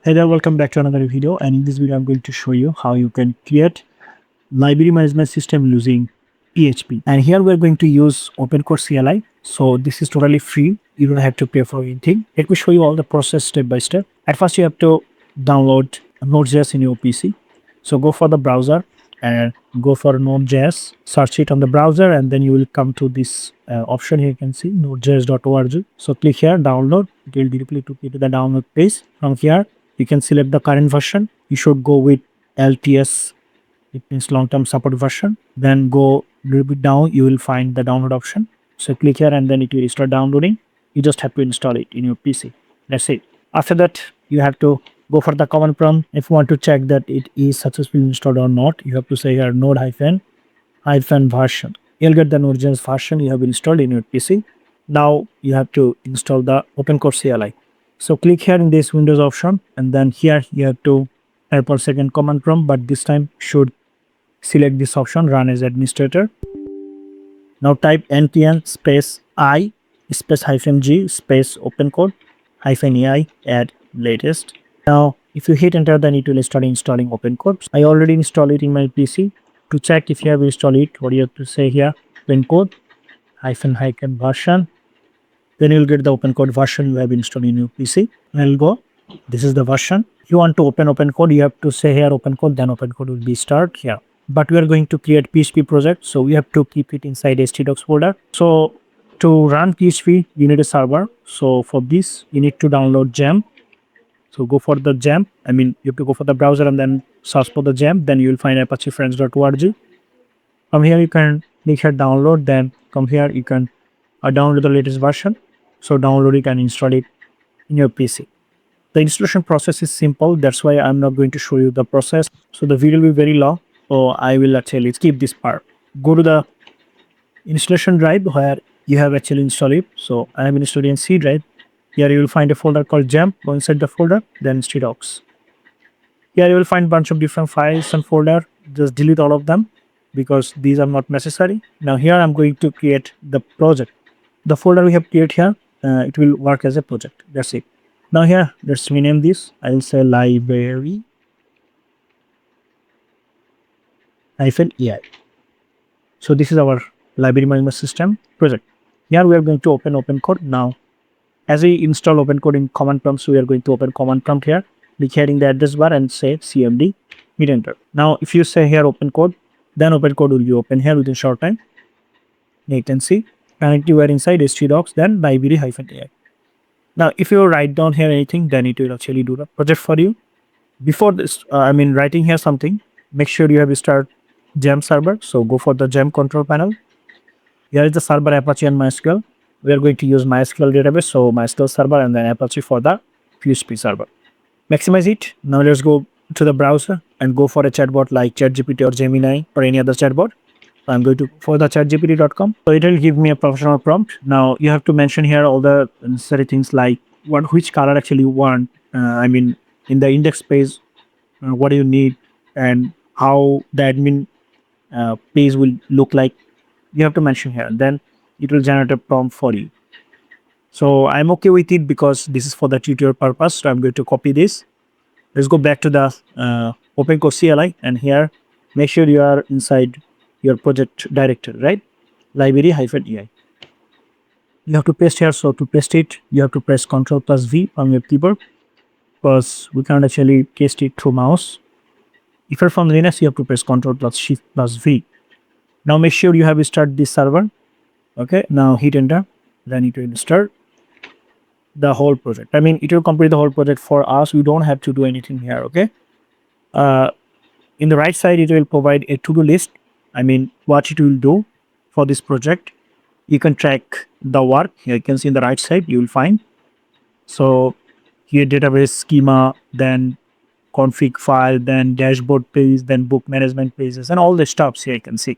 Hey there, welcome back to another video, and in this video I'm going to show you how you can create library management system using PHP. And here we're going to use OpenCore CLI. So this is totally free. You don't have to pay for anything. Let me show you all the process step by step. At first you have to download Node.js in your PC. So go for the browser and go for Node.js, search it on the browser, and then you will come to this option here. You can see nodejs.org. So click here, download. It will directly take you to the download page. From here, you can select the current version. You should go with LTS, it means long-term support version. Then go a little bit down, you will find the download option. So click here and then it will start downloading. You just have to install it in your PC. That's it. After that, you have to go for the command prompt. If you want to check that it is successfully installed or not, you have to say here node hyphen version. You'll get the Node.js version you have installed in your PC. Now you have to install the OpenCore CLI. So click here in this Windows option, and then here you have to type per second command prompt, but this time should select this option, run as administrator. Now type npm space I space -g space OpenCore -ai add latest. Now if you hit enter, then it will start installing OpenCore. I already installed it in my PC. To check if you have installed it, what you have to say here, OpenCore hyphen version. Then you'll get the OpenCore version you have installed in your PC. And I'll go. This is the version. If you want to open OpenCore, you have to say here OpenCore, then OpenCore will be start here. But we are going to create PHP project, so we have to keep it inside htdocs folder. So to run PHP, you need a server. So for this, you need to download gem. So go for the gem. You have to go for the browser and then search for the gem. Then you will find apachefriends.org. From here, you can click here download. Then come here, you can download the latest version. So download it and install it in your PC. The installation process is simple. That's why I'm not going to show you the process. So the video will be very long. So I will actually skip this part. Go to the installation drive where you have actually installed it. So I have installed in C drive. Here you will find a folder called gem. Go inside the folder, then htdocs. Here you will find a bunch of different files and folder. Just delete all of them because these are not necessary. Now here I'm going to create the project. The folder we have created here, it will work as a project. That's it. Now here, let's rename this. I will say library -ai. So this is our library management system project. Here we are going to open OpenCore. Now, as we install OpenCore in command prompts, we are going to open command prompt here. Click here in the address bar and say cmd, hit enter. Now, if you say here OpenCore, then OpenCore will be open here within short time. You can see, and you are inside htdocs, then library -ai. Now, if you write down here anything, then it will actually do the project for you. Before this, writing here something, make sure you have start gem server. So go for the gem control panel. Here is the server Apache and MySQL. We are going to use MySQL database, so MySQL server and then Apache for the PHP server. Maximize it. Now let's go to the browser and go for a chatbot like ChatGPT or Gemini or any other chatbot. So I'm going to for the chatgpt.com. So it will give me a professional prompt. Now you have to mention here all the necessary things like which color actually you want. In the index page, what do you need and how the admin page will look like. You have to mention here. Then it will generate a prompt for you. So I'm okay with it because this is for the tutorial purpose. So I'm going to copy this. Let's go back to the OpenCore CLI, and here make sure you are inside your project directory, right? Library -ai. You have to paste here. So to paste it, you have to press Ctrl+V on your keyboard because we can't actually paste it through mouse. If you're from Linux, you have to press Ctrl+Shift+V. Now make sure you have started this server. Okay, now hit enter. Then it will start the whole project. It will complete the whole project for us. We don't have to do anything here. Okay. In the right side, it will provide a to-do list. What it will do for this project. You can track the work. Here you can see in the right side, you will find. So here database schema, then config file, then dashboard page, then book management pages, and all the stuffs here you can see.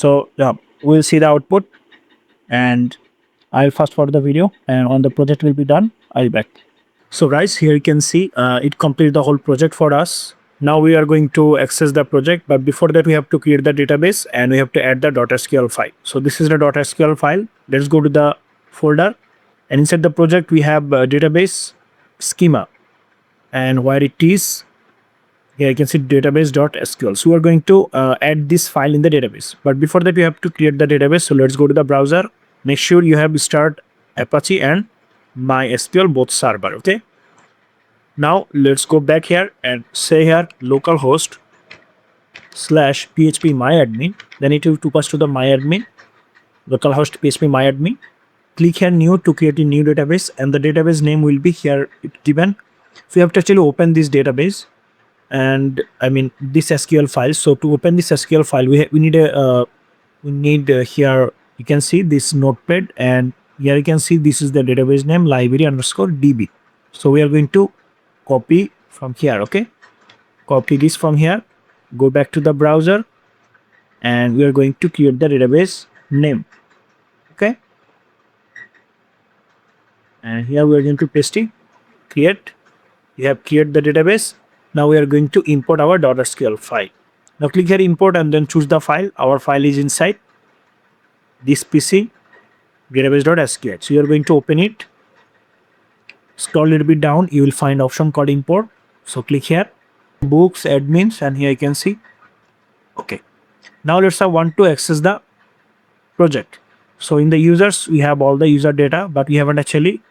So yeah, we'll see the output, and I'll fast forward the video, and on the project will be done. I'll be back. So guys, here you can see it completed the whole project for us. Now we are going to access the project, but before that we have to create the database and we have to add the .sql file. So this is the .sql file. Let's go to the folder, and inside the project we have database schema. and where it is, here you can see database.sql. So we are going to add this file in the database. But before that, we have to create the database. So let's go to the browser. Make sure you have start Apache and MySQL both server. Okay. Now let's go back here and say here localhost / php myadmin. Then it will take us to the myadmin, localhost php myadmin. Click here new to create a new database, and the database name will be here given. So you have to actually open this database, and I mean this SQL file. So to open this SQL file, we need here you can see this notepad, and here you can see this is the database name library_db. So we are going to copy from here. Okay, copy this from here, go back to the browser, and we are going to create the database name. Okay, and here we are going to paste it, create. We have created the database. Now we are going to import our .sql file. Now click here import and then choose the file. Our file is inside this PC database.sql. So you are going to open it. Scroll a little bit down, you will find option called import. So click here, books, admins, and here you can see. Okay. Now let's say want to access the project. So in the users, we have all the user data, but we haven't actually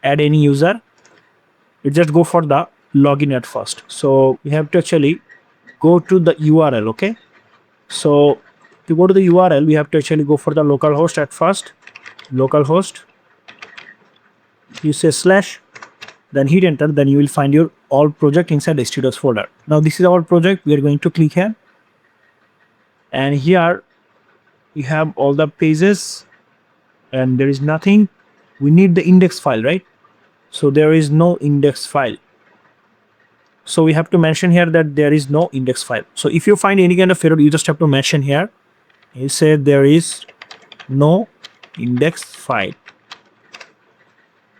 add any user. We just go for the login at first. So we have to actually go to the URL. Okay. So to go to the URL, we have to actually go for the localhost at first. Localhost. You say /, then hit enter. Then you will find your all project inside the studios folder. Now this is our project. We are going to click here, and here we have all the pages, and there is nothing. We need the index file, right? So there is no index file. So we have to mention here that there is no index file. So if you find any kind of error, you just have to mention here. You say there is no index file,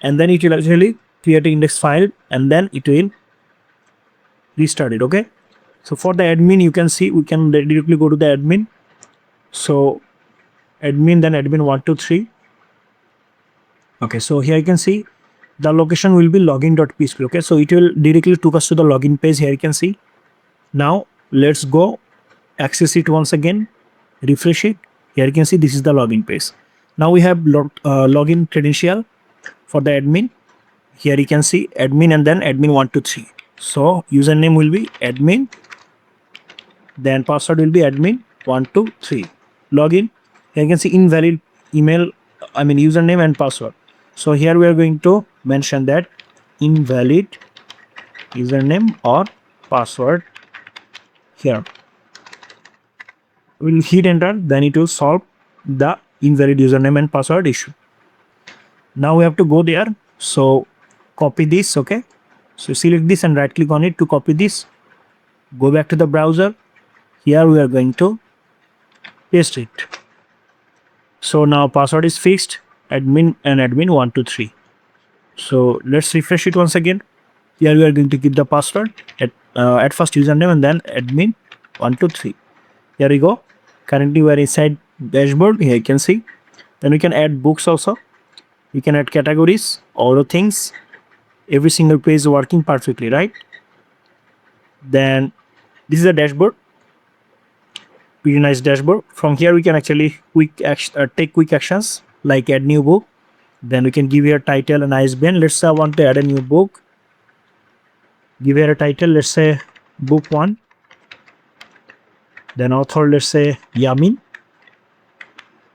and then it will actually create an index file, and then it will restart it. Okay. So for the admin, you can see we can directly go to the admin. So admin, then admin 123. Okay. So here you can see the location will be login.php. Okay. So it will directly take us to the login page. Here you can see. Now let's go access it once again, refresh it. Here you can see this is the login page. Now we have login credential for the admin. Here you can see admin and then admin 123. So username will be admin, then password will be admin 123. Login. Here you can see invalid email, I mean username and password. So here we are going to mention that invalid username or password here. We'll hit enter, then it will solve the invalid username and password issue. Now we have to go there. So copy this. Okay. So select this and right click on it to copy this. Go back to the browser. Here we are going to paste it. So now password is fixed, admin and admin 123. So let's refresh it once again. Here we are going to give the password at first username and then admin 123. Here we go. Currently we are inside dashboard. Here you can see. Then we can add books also. We can add categories, all the things. Every single page is working perfectly, right? Then this is a dashboard. Pretty nice dashboard. From here we can actually take quick actions like add new book. Then we can give here title and ISBN. Let's say I want to add a new book. Give here a title. Let's say book 1. Then author, let's say Yamin.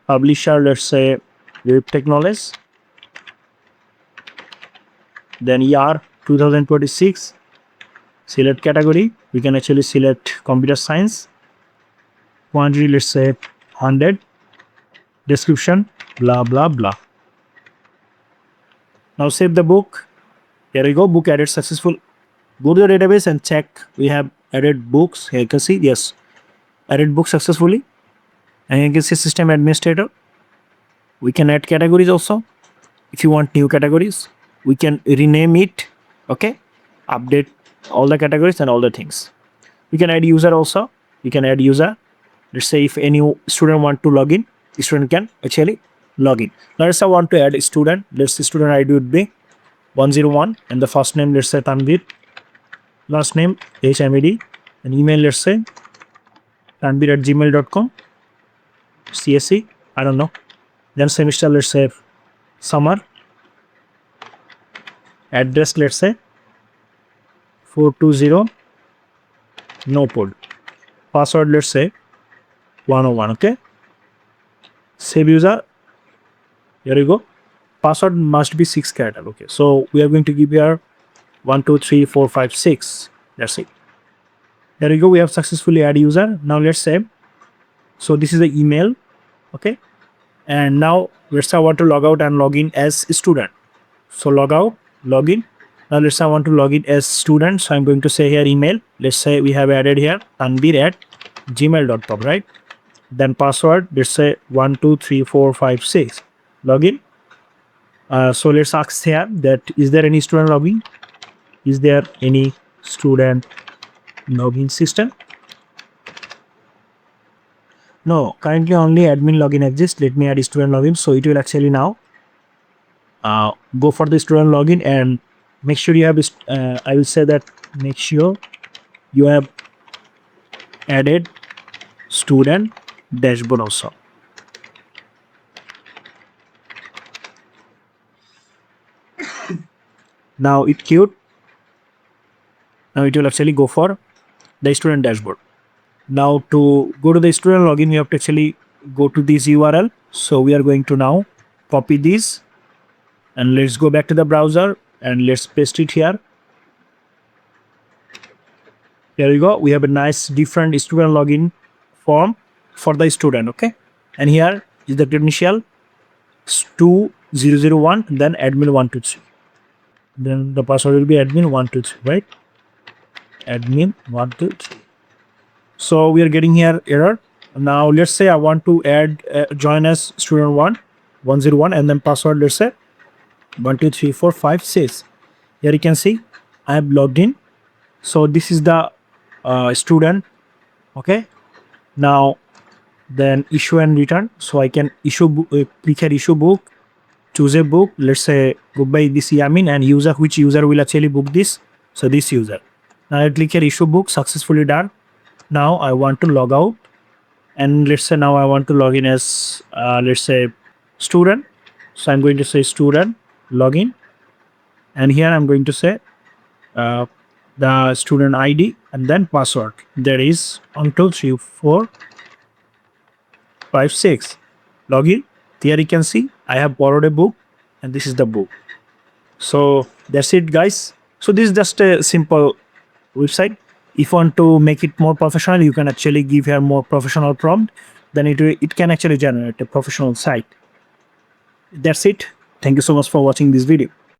Publisher, let's say Web Technology. Then year 2026. Select category. We can actually select computer science. Quantity, let's say 100. Description, blah blah blah. Now save the book. Here we go. Book added successful. Go to the database and check. We have added books. Here you can see, yes, added books successfully. And you can see system administrator. We can add categories also. If you want new categories, we can rename it. Okay, update all the categories and all the things. We can add user also. We can add user. Let's say if any student want to log in, the student can actually log in. Now let's say I want to add a student. Let's say student ID would be 101 and the first name, let's say Tanvir. last name HMAD, and email, let's say tanbir@gmail.com, CSE, I don't know. Then semester, let's say summer, address, let's say 420 Nopod, password, let's say 101. Okay, save user, here you go. Password must be 6 character. Okay, so we are going to give here 1 2 3 4 5 6. That's it. There you go, we have successfully add user. Now let's save. So this is the email. Okay, and now let's say I want to log out and log in as student. So log out, log in. Now let's say I want to log in as student, so I'm going to say here email. Let's say we have added here tanbir@gmail.com, right? Then password, let's say 1 2 3 4 5 6. Login. So let's ask here that is there any student login? Is there any student login system? No, currently only admin login exists. Let me add student login. So it will actually now go for the student login, and make sure you have, I will say that make sure you have added student dashboard also. Now it queued. Now it will actually go for the student dashboard. Now to go to the student login, we have to actually go to this URL. So we are going to now copy this, and let's go back to the browser and let's paste it here. Here we go. We have a nice different student login form for the student. Okay, and here is the credential 2001, then admin 123. Then the password will be admin 123, right? Admin 123. So we are getting here error. Now let's say I want to add join as student 101, and then password, let's say 1 2 3 4 5 6. Here you can see I have logged in. So this is the student. Okay, now then issue and return. So I can issue click here issue book, choose a book, let's say book by this Yamin, and user, which user will actually book this. So this user. Now I click here issue book, successfully done. Now I want to log out, and let's say now I want to log in as let's say student. So I'm going to say student login, and here I'm going to say the student ID and then password. There is 1 2 3 4 5 6. Login. Here you can see I have borrowed a book, and this is the book. So that's it, guys. So this is just a simple website. If you want to make it more professional, you can actually give here more professional prompt. Then it can actually generate a professional site. That's it. Thank you so much for watching this video.